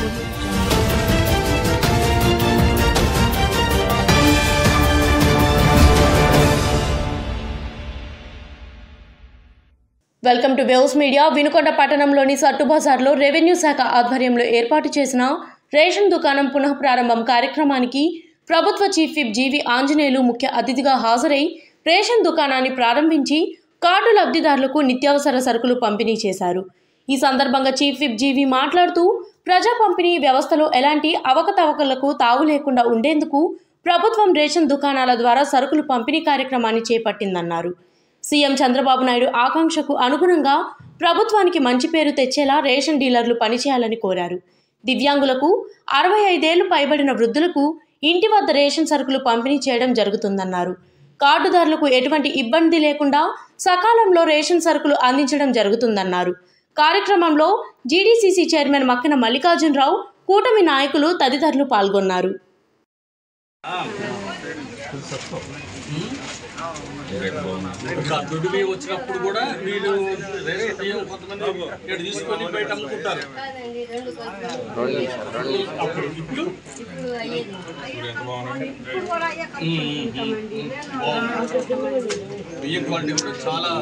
Welcome to waves media. Vinukonda పట్టణంలోని సట్టు బజార్లో revenue శాఖ ఆధ్వర్యంలో ఏర్పాటు చేసిన రేషన్ దుకాణం పునః ప్రారంభం కార్యక్రమానికి ప్రభుత్వ చీఫ్ విప్ జీవి ఆంజనేయులు ముఖ్య అతిథిగా హాజరై రేషన్ దుకాణాన్ని ప్రారంభించి కార్డు లబ్ధిదారులకు నిత్యావసర సరుకులు పంపిణీ చేశారు. ఈ సందర్భంగా చీఫ్ విప్ జీవి మాట్లాడుతూ ప్రజా పంపిణీ వ్యవస్థలో ఎలాంటి అవకతవకలకు తావు లేకుండా ఉండేందుకు ప్రభుత్వం రేషన్ దుకాణాల ద్వారా సరుకులు పంపిణీ కార్యక్రమాన్ని చేపట్టిందన్నారు. సీఎం చంద్రబాబు నాయుడు ఆకాంక్షకు అనుగుణంగా ప్రభుత్వానికి మంచి పేరు తెచ్చేలా రేషన్ డీలర్లు పనిచేయాలని కోరారు. దివ్యాంగులకు 65 ఏళ్లు పైబడిన వృద్ధులకు ఇంటి వద్ద రేషన్ సరుకులు పంపిణీ చేయడం జరుగుతుందన్నారు. కార్డుదారులకు ఎటువంటి ఇబ్బంది లేకుండా సకాలంలో రేషన్ సరుకులు అందించడం జరుగుతుందన్నారు. కార్యక్రమంలో జీడీసీసీ చైర్మన్ మక్కిన మల్లికార్జునరావు, కూటమి నాయకులు తదితరులు పాల్గొన్నారు. వచ్చినప్పుడు కూడా వీళ్ళు కొంతమంది ఇక్కడ తీసుకొని బయట అమ్ముకుంటారు. బియ్యం క్వాలిటీ కూడా చాలా